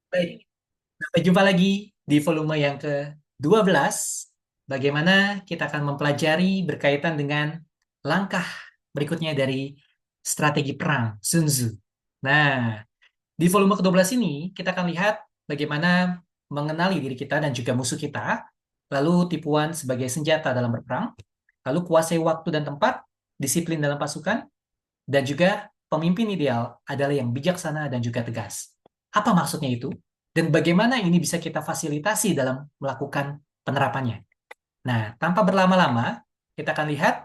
Baik, sampai jumpa lagi di volume yang ke-12. Bagaimana kita akan mempelajari berkaitan dengan langkah berikutnya dari strategi perang Sun Tzu. Nah, di volume ke-12 ini kita akan lihat bagaimana mengenali diri kita dan juga musuh kita, lalu tipuan sebagai senjata dalam berperang, lalu kuasai waktu dan tempat, disiplin dalam pasukan, dan juga pemimpin ideal adalah yang bijaksana dan juga tegas. Apa maksudnya itu? Dan bagaimana ini bisa kita fasilitasi dalam melakukan penerapannya? Nah, tanpa berlama-lama, kita akan lihat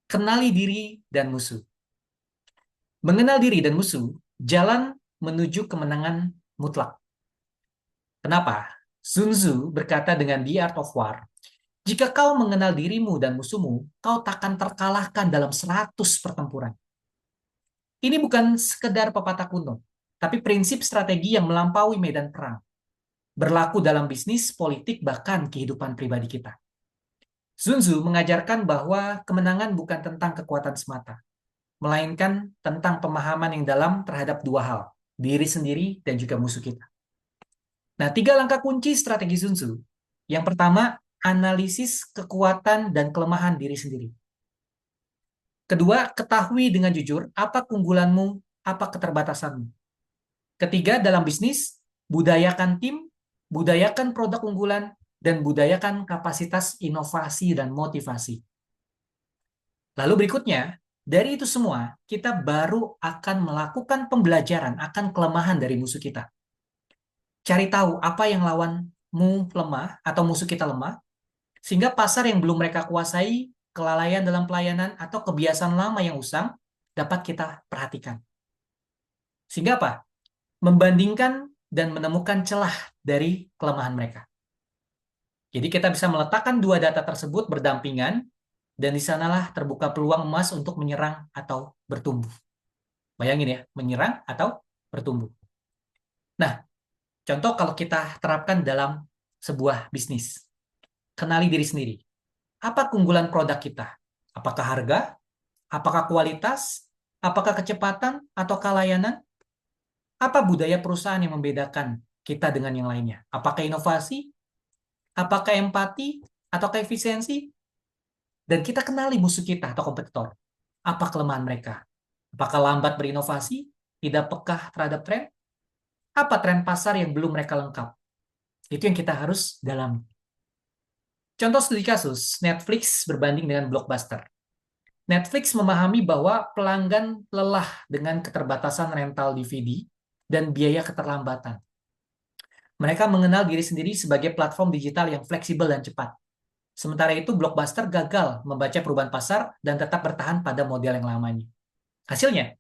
kenali diri dan musuh. Mengenal diri dan musuh, jalan menuju kemenangan mutlak. Kenapa? Sun Tzu berkata dengan The Art of War, jika kau mengenal dirimu dan musuhmu, kau takkan terkalahkan dalam 100 pertempuran. Ini bukan sekedar pepatah kuno, tapi prinsip strategi yang melampaui medan perang. Berlaku dalam bisnis, politik, bahkan kehidupan pribadi kita. Sun Tzu mengajarkan bahwa kemenangan bukan tentang kekuatan semata, melainkan tentang pemahaman yang dalam terhadap dua hal, diri sendiri dan juga musuh kita. Nah, tiga langkah kunci strategi Sun Tzu. Yang pertama, analisis kekuatan dan kelemahan diri sendiri. Kedua, ketahui dengan jujur apa keunggulanmu, apa keterbatasanmu. Ketiga, dalam bisnis, budayakan tim, budayakan produk unggulan, dan budayakan kapasitas inovasi dan motivasi. Lalu berikutnya, dari itu semua, kita baru akan melakukan pembelajaran akan kelemahan dari musuh kita. Cari tahu apa yang lawanmu lemah atau musuh kita lemah, sehingga pasar yang belum mereka kuasai, kelalaian dalam pelayanan, atau kebiasaan lama yang usang, dapat kita perhatikan. Sehingga apa? Membandingkan dan menemukan celah dari kelemahan mereka. Jadi kita bisa meletakkan dua data tersebut berdampingan, dan di sanalah terbuka peluang emas untuk menyerang atau bertumbuh. Bayangin ya, menyerang atau bertumbuh. Nah, contoh kalau kita terapkan dalam sebuah bisnis. Kenali diri sendiri. Apa keunggulan produk kita? Apakah harga? Apakah kualitas? Apakah kecepatan? Ataukah layanan? Apa budaya perusahaan yang membedakan kita dengan yang lainnya? Apakah inovasi? Apakah empati? Ataukah efisiensi? Dan kita kenali musuh kita atau kompetitor. Apa kelemahan mereka? Apakah lambat berinovasi? Tidak pekah terhadap tren? Apa tren pasar yang belum mereka lengkap? Itu yang kita harus dalami. Contoh studi kasus, Netflix berbanding dengan Blockbuster. Netflix memahami bahwa pelanggan lelah dengan keterbatasan rental DVD dan biaya keterlambatan. Mereka mengenal diri sendiri sebagai platform digital yang fleksibel dan cepat. Sementara itu, Blockbuster gagal membaca perubahan pasar dan tetap bertahan pada model yang lamanya. Hasilnya,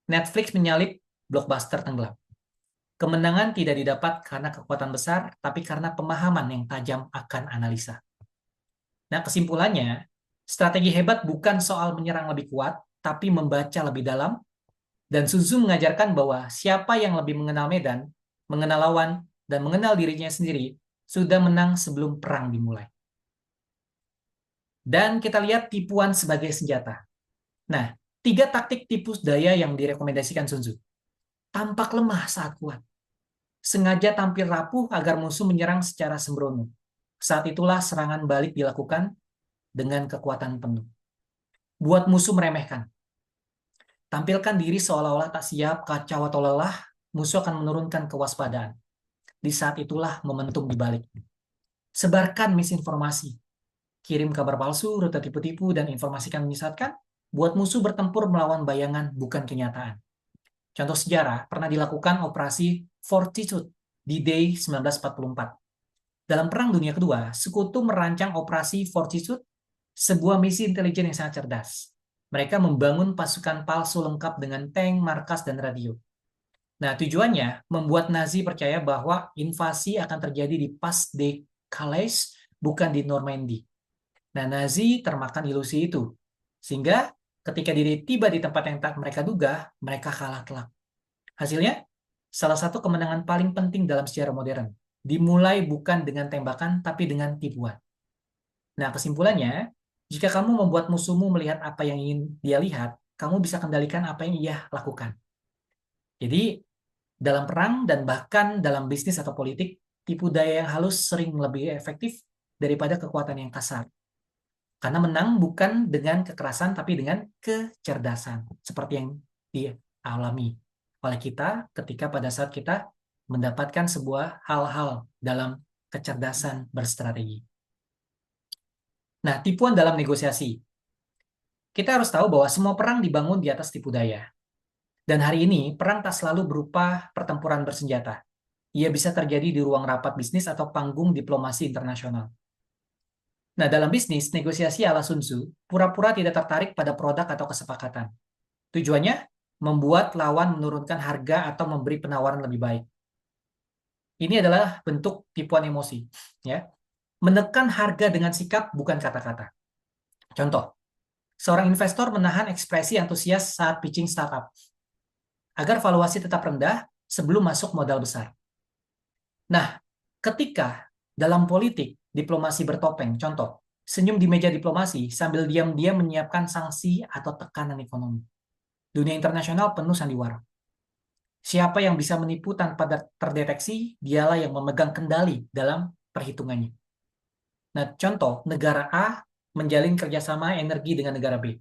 Netflix menyalip, Blockbuster tenggelam. Kemenangan tidak didapat karena kekuatan besar, tapi karena pemahaman yang tajam akan analisa. Nah, kesimpulannya, strategi hebat bukan soal menyerang lebih kuat, tapi membaca lebih dalam, dan Sun Tzu mengajarkan bahwa siapa yang lebih mengenal medan, mengenal lawan, dan mengenal dirinya sendiri, sudah menang sebelum perang dimulai. Dan kita lihat tipuan sebagai senjata. Nah, tiga taktik tipu daya yang direkomendasikan Sun Tzu. Tampak lemah saat kuat. Sengaja tampil rapuh agar musuh menyerang secara sembrono. Saat itulah serangan balik dilakukan dengan kekuatan penuh. Buat musuh meremehkan. Tampilkan diri seolah-olah tak siap, kacau atau lelah, musuh akan menurunkan kewaspadaan. Di saat itulah momentum dibalik. Sebarkan misinformasi. Kirim kabar palsu, rute tipu-tipu, dan informasikan menyesatkan. Buat musuh bertempur melawan bayangan, bukan kenyataan. Contoh sejarah, pernah dilakukan operasi Fortitude di Day 1944. Dalam Perang Dunia Kedua, Sekutu merancang operasi Fortitude, sebuah misi intelijen yang sangat cerdas. Mereka membangun pasukan palsu lengkap dengan tank, markas, dan radio. Nah, tujuannya membuat Nazi percaya bahwa invasi akan terjadi di Pas de Calais, bukan di Normandy. Nah, Nazi termakan ilusi itu. Sehingga ketika diri tiba di tempat yang tak mereka duga, mereka kalah telak. Hasilnya, salah satu kemenangan paling penting dalam sejarah modern. Dimulai bukan dengan tembakan, tapi dengan tipuan. Nah, kesimpulannya, jika kamu membuat musuhmu melihat apa yang ingin dia lihat, kamu bisa kendalikan apa yang ia lakukan. Jadi, Dalam perang dan bahkan dalam bisnis atau politik, tipu daya yang halus sering lebih efektif daripada kekuatan yang kasar. Karena menang bukan dengan kekerasan, tapi dengan kecerdasan. Seperti yang dialami oleh kita ketika pada saat kita mendapatkan sebuah hal-hal dalam kecerdasan berstrategi. Nah, tipuan dalam negosiasi. Kita harus tahu bahwa semua perang dibangun di atas tipu daya. Dan hari ini, perang tak selalu berupa pertempuran bersenjata. Ia bisa terjadi di ruang rapat bisnis atau panggung diplomasi internasional. Nah, dalam bisnis, negosiasi ala Sun Tzu pura-pura tidak tertarik pada produk atau kesepakatan. Tujuannya, membuat lawan menurunkan harga atau memberi penawaran lebih baik. Ini adalah bentuk tipuan emosi. Ya. Menekan harga dengan sikap, bukan kata-kata. Contoh, seorang investor menahan ekspresi antusias saat pitching startup, agar valuasi tetap rendah sebelum masuk modal besar. Nah, ketika dalam politik, diplomasi bertopeng, contoh, senyum di meja diplomasi sambil diam-diam menyiapkan sanksi atau tekanan ekonomi. Dunia internasional penuh sandiwara. Siapa yang bisa menipu tanpa terdeteksi, dialah yang memegang kendali dalam perhitungannya. Nah, contoh, negara A menjalin kerjasama energi dengan negara B,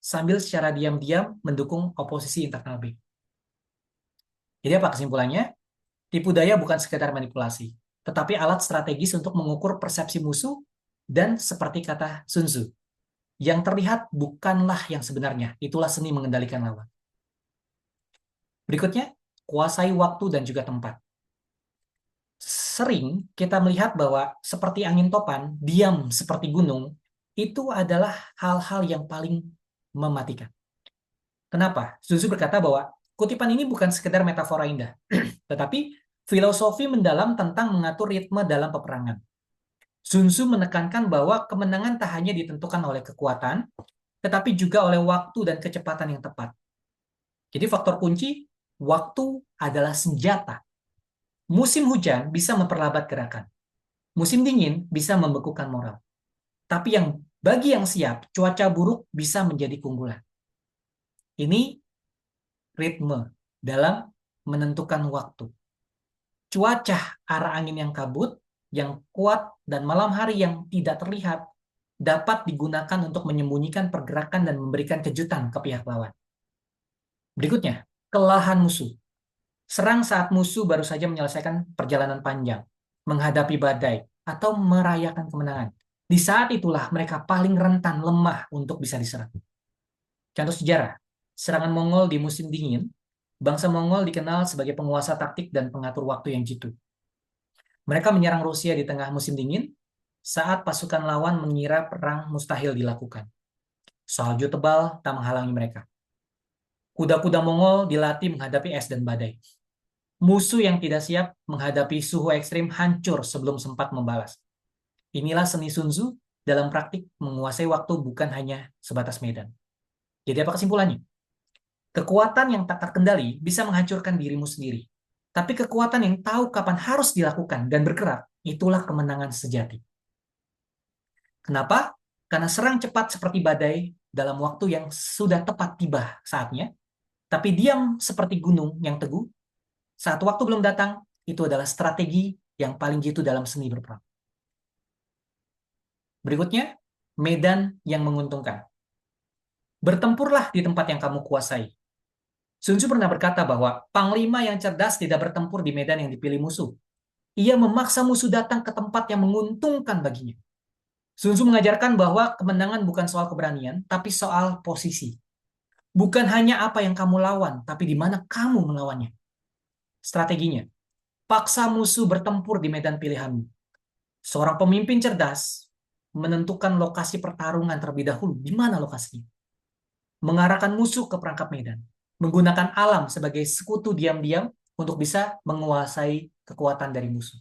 sambil secara diam-diam mendukung oposisi internal B. Jadi apa kesimpulannya? Tipu daya bukan sekedar manipulasi, tetapi alat strategis untuk mengukur persepsi musuh dan seperti kata Sun Tzu, yang terlihat bukanlah yang sebenarnya, itulah seni mengendalikan lawan. Berikutnya, kuasai waktu dan juga tempat. Sering kita melihat bahwa seperti angin topan, diam seperti gunung, itu adalah hal-hal yang paling mematikan. Kenapa? Sun Tzu berkata bahwa kutipan ini bukan sekedar metafora indah, tetapi filosofi mendalam tentang mengatur ritme dalam peperangan. Sun Tzu menekankan bahwa kemenangan tak hanya ditentukan oleh kekuatan, tetapi juga oleh waktu dan kecepatan yang tepat. Jadi faktor kunci, waktu adalah senjata. Musim hujan bisa memperlambat gerakan. Musim dingin bisa membekukan moral. Tapi bagi yang siap, cuaca buruk bisa menjadi keunggulan. Ini ritme dalam menentukan waktu. Cuaca arah angin yang kabut, yang kuat, dan malam hari yang tidak terlihat dapat digunakan untuk menyembunyikan pergerakan dan memberikan kejutan ke pihak lawan. Berikutnya, kelelahan musuh. Serang saat musuh baru saja menyelesaikan perjalanan panjang, menghadapi badai, atau merayakan kemenangan. Di saat itulah mereka paling rentan lemah untuk bisa diserang. Contoh sejarah, serangan Mongol di musim dingin, bangsa Mongol dikenal sebagai penguasa taktik dan pengatur waktu yang jitu. Mereka menyerang Rusia di tengah musim dingin saat pasukan lawan mengira perang mustahil dilakukan. Salju tebal tak menghalangi mereka. Kuda-kuda Mongol dilatih menghadapi es dan badai. Musuh yang tidak siap menghadapi suhu ekstrim hancur sebelum sempat membalas. Inilah seni Sun Tzu dalam praktik menguasai waktu bukan hanya sebatas medan. Jadi apa kesimpulannya? Kekuatan yang tak terkendali bisa menghancurkan dirimu sendiri. Tapi kekuatan yang tahu kapan harus dilakukan dan bergerak, itulah kemenangan sejati. Kenapa? Karena serang cepat seperti badai dalam waktu yang sudah tepat tiba saatnya, tapi diam seperti gunung yang teguh saat waktu belum datang, itu adalah strategi yang paling jitu dalam seni berperang. Berikutnya, medan yang menguntungkan. Bertempurlah di tempat yang kamu kuasai. Sun Tzu pernah berkata bahwa panglima yang cerdas tidak bertempur di medan yang dipilih musuh. Ia memaksa musuh datang ke tempat yang menguntungkan baginya. Sun Tzu mengajarkan bahwa kemenangan bukan soal keberanian, tapi soal posisi. Bukan hanya apa yang kamu lawan, tapi di mana kamu melawannya. Strateginya, paksa musuh bertempur di medan pilihanmu. Seorang pemimpin cerdas menentukan lokasi pertarungan terlebih dahulu. Di mana lokasinya? Mengarahkan musuh ke perangkap medan. Menggunakan alam sebagai sekutu diam-diam untuk bisa menguasai kekuatan dari musuh.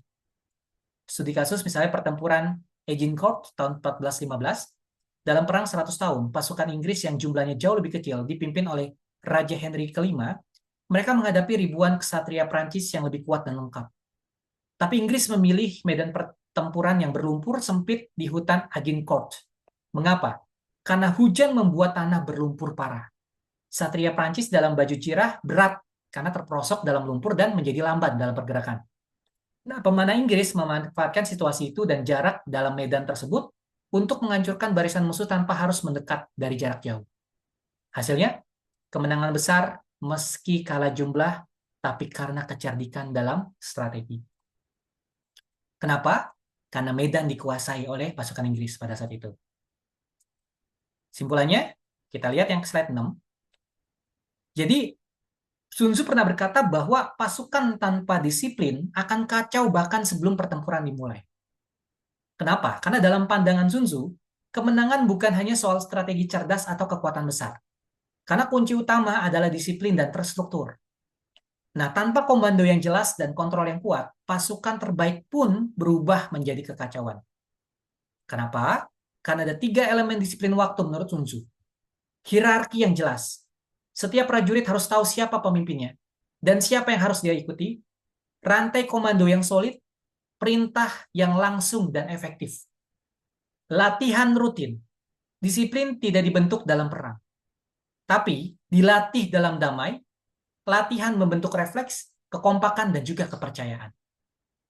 Studi kasus misalnya pertempuran Agincourt tahun 1415. Dalam perang 100 tahun, pasukan Inggris yang jumlahnya jauh lebih kecil dipimpin oleh Raja Henry kelima, mereka menghadapi ribuan ksatria Prancis yang lebih kuat dan lengkap. Tapi Inggris memilih medan pertempuran yang berlumpur sempit di hutan Agincourt. Mengapa? Karena hujan membuat tanah berlumpur parah. Satria Prancis dalam baju cirah berat karena terperosok dalam lumpur dan menjadi lambat dalam pergerakan. Nah, pemanah Inggris memanfaatkan situasi itu dan jarak dalam medan tersebut untuk menghancurkan barisan musuh tanpa harus mendekat dari jarak jauh. Hasilnya, kemenangan besar meski kalah jumlah, tapi karena kecerdikan dalam strategi. Kenapa? Karena medan dikuasai oleh pasukan Inggris pada saat itu. Simpulannya, kita lihat yang slide 6. Jadi, Sun Tzu pernah berkata bahwa pasukan tanpa disiplin akan kacau bahkan sebelum pertempuran dimulai. Kenapa? Karena dalam pandangan Sun Tzu, kemenangan bukan hanya soal strategi cerdas atau kekuatan besar. Karena kunci utama adalah disiplin dan terstruktur. Nah, tanpa komando yang jelas dan kontrol yang kuat, pasukan terbaik pun berubah menjadi kekacauan. Kenapa? Karena ada 3 elemen disiplin waktu menurut Sun Tzu. Hierarki yang jelas. Setiap prajurit harus tahu siapa pemimpinnya dan siapa yang harus dia ikuti. Rantai komando yang solid, perintah yang langsung dan efektif. Latihan rutin. Disiplin tidak dibentuk dalam perang, tapi dilatih dalam damai. Latihan membentuk refleks, kekompakan, dan juga kepercayaan.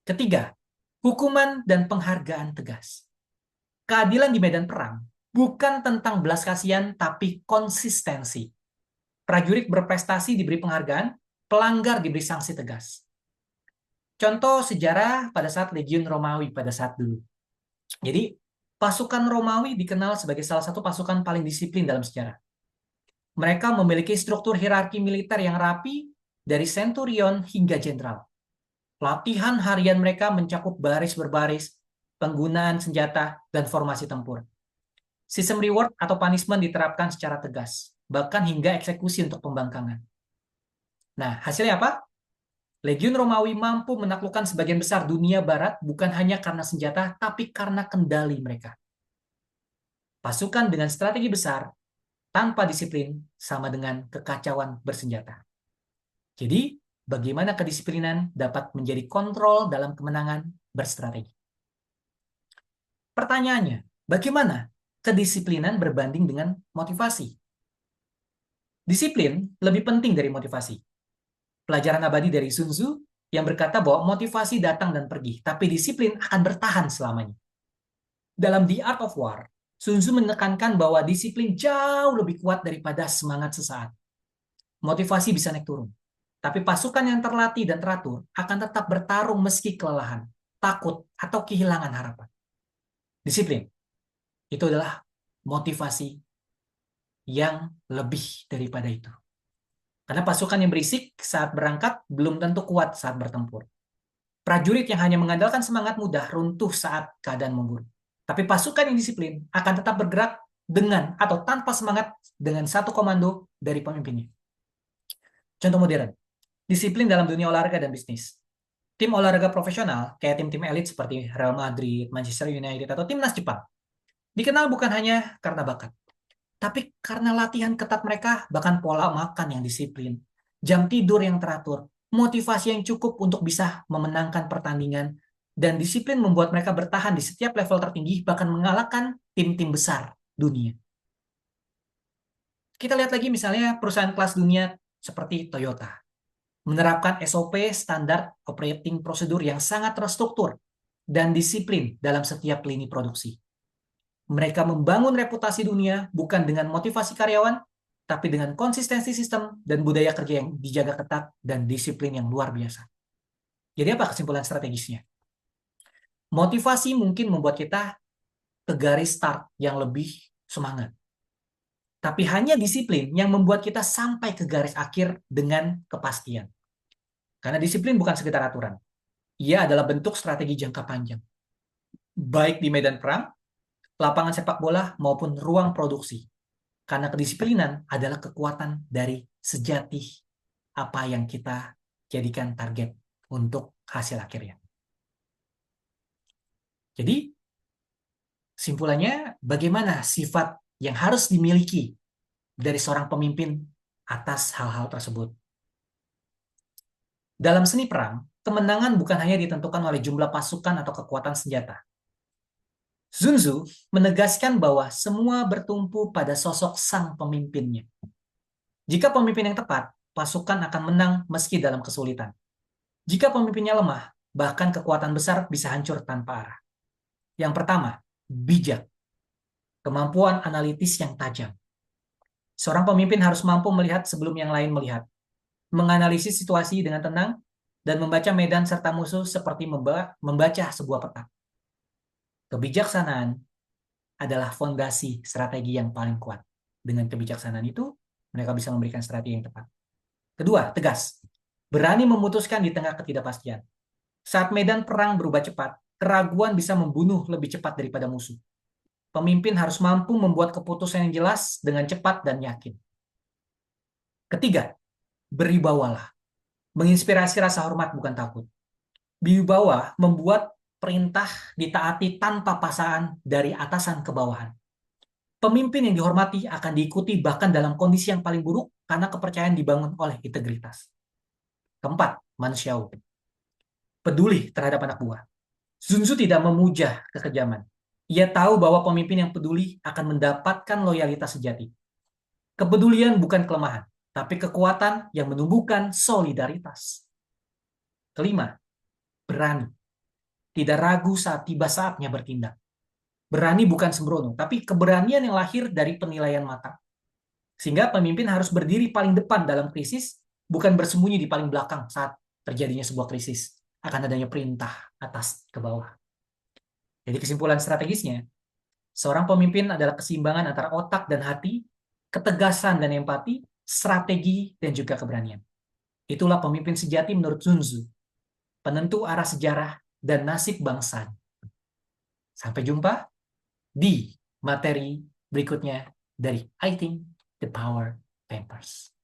Ketiga, hukuman dan penghargaan tegas. Keadilan di medan perang bukan tentang belas kasihan, tapi konsistensi. Prajurit berprestasi diberi penghargaan, pelanggar diberi sanksi tegas. Contoh sejarah pada saat Legiun Romawi pada saat dulu. Jadi, pasukan Romawi dikenal sebagai salah satu pasukan paling disiplin dalam sejarah. Mereka memiliki struktur hierarki militer yang rapi dari centurion hingga jenderal. Latihan harian mereka mencakup baris berbaris, penggunaan senjata, dan formasi tempur. Sistem reward atau punishment diterapkan secara tegas, bahkan hingga eksekusi untuk pembangkangan. Nah, hasilnya apa? Legiun Romawi mampu menaklukkan sebagian besar dunia barat bukan hanya karena senjata, tapi karena kendali mereka. Pasukan dengan strategi besar tanpa disiplin sama dengan kekacauan bersenjata. Jadi, bagaimana kedisiplinan dapat menjadi kontrol dalam kemenangan berstrategi? Pertanyaannya, bagaimana kedisiplinan berbanding dengan motivasi? Disiplin lebih penting dari motivasi. Pelajaran abadi dari Sun Tzu yang berkata bahwa motivasi datang dan pergi, tapi disiplin akan bertahan selamanya. Dalam The Art of War, Sun Tzu menekankan bahwa disiplin jauh lebih kuat daripada semangat sesaat. Motivasi bisa naik turun, tapi pasukan yang terlatih dan teratur akan tetap bertarung meski kelelahan, takut, atau kehilangan harapan. Disiplin, itu adalah motivasi yang lebih daripada itu. Karena pasukan yang berisik saat berangkat belum tentu kuat saat bertempur. Prajurit yang hanya mengandalkan semangat mudah runtuh saat keadaan memburuk. Tapi pasukan yang disiplin akan tetap bergerak dengan atau tanpa semangat dengan satu komando dari pemimpinnya. Contoh modern, disiplin dalam dunia olahraga dan bisnis. Tim olahraga profesional, kayak tim-tim elit seperti Real Madrid, Manchester United, atau timnas Jepang, dikenal bukan hanya karena bakat, tapi karena latihan ketat mereka, bahkan pola makan yang disiplin, jam tidur yang teratur, motivasi yang cukup untuk bisa memenangkan pertandingan, dan disiplin membuat mereka bertahan di setiap level tertinggi, bahkan mengalahkan tim-tim besar dunia. Kita lihat lagi misalnya perusahaan kelas dunia seperti Toyota. Menerapkan SOP, standar operating prosedur yang sangat terstruktur dan disiplin dalam setiap lini produksi. Mereka membangun reputasi dunia bukan dengan motivasi karyawan, tapi dengan konsistensi sistem dan budaya kerja yang dijaga ketat dan disiplin yang luar biasa. Jadi apa kesimpulan strategisnya? Motivasi mungkin membuat kita ke garis start yang lebih semangat. Tapi hanya disiplin yang membuat kita sampai ke garis akhir dengan kepastian. Karena disiplin bukan sekedar aturan. Ia adalah bentuk strategi jangka panjang. Baik di medan perang, lapangan sepak bola, maupun ruang produksi. Karena kedisiplinan adalah kekuatan dari sejati apa yang kita jadikan target untuk hasil akhirnya. Jadi, simpulannya, bagaimana sifat yang harus dimiliki dari seorang pemimpin atas hal-hal tersebut? Dalam seni perang, kemenangan bukan hanya ditentukan oleh jumlah pasukan atau kekuatan senjata. Sun Tzu menegaskan bahwa semua bertumpu pada sosok sang pemimpinnya. Jika pemimpin yang tepat, pasukan akan menang meski dalam kesulitan. Jika pemimpinnya lemah, bahkan kekuatan besar bisa hancur tanpa arah. Yang pertama, bijak. Kemampuan analitis yang tajam. Seorang pemimpin harus mampu melihat sebelum yang lain melihat, menganalisis situasi dengan tenang, dan membaca medan serta musuh seperti membaca sebuah peta. Kebijaksanaan adalah fondasi strategi yang paling kuat. Dengan kebijaksanaan itu, mereka bisa memberikan strategi yang tepat. Kedua, tegas. Berani memutuskan di tengah ketidakpastian. Saat medan perang berubah cepat, keraguan bisa membunuh lebih cepat daripada musuh. Pemimpin harus mampu membuat keputusan yang jelas dengan cepat dan yakin. Ketiga, berwibawalah. Menginspirasi rasa hormat bukan takut. Wibawa membuat perintah ditaati tanpa paksaan dari atasan ke bawahan. Pemimpin yang dihormati akan diikuti bahkan dalam kondisi yang paling buruk karena kepercayaan dibangun oleh integritas. Keempat, manusiawi. Peduli terhadap anak buah. Sun Tzu tidak memuja kekejaman. Ia tahu bahwa pemimpin yang peduli akan mendapatkan loyalitas sejati. Kepedulian bukan kelemahan, tapi kekuatan yang menumbuhkan solidaritas. Kelima, berani. Tidak ragu saat tiba saatnya bertindak. Berani bukan sembrono, tapi keberanian yang lahir dari penilaian matang. Sehingga pemimpin harus berdiri paling depan dalam krisis, bukan bersembunyi di paling belakang saat terjadinya sebuah krisis. Akan adanya perintah atas ke bawah. Jadi kesimpulan strategisnya, seorang pemimpin adalah keseimbangan antara otak dan hati, ketegasan dan empati, strategi dan juga keberanian. Itulah pemimpin sejati menurut Sun Tzu, penentu arah sejarah dan nasib bangsa. Sampai jumpa di materi berikutnya dari I Think the Power Papers.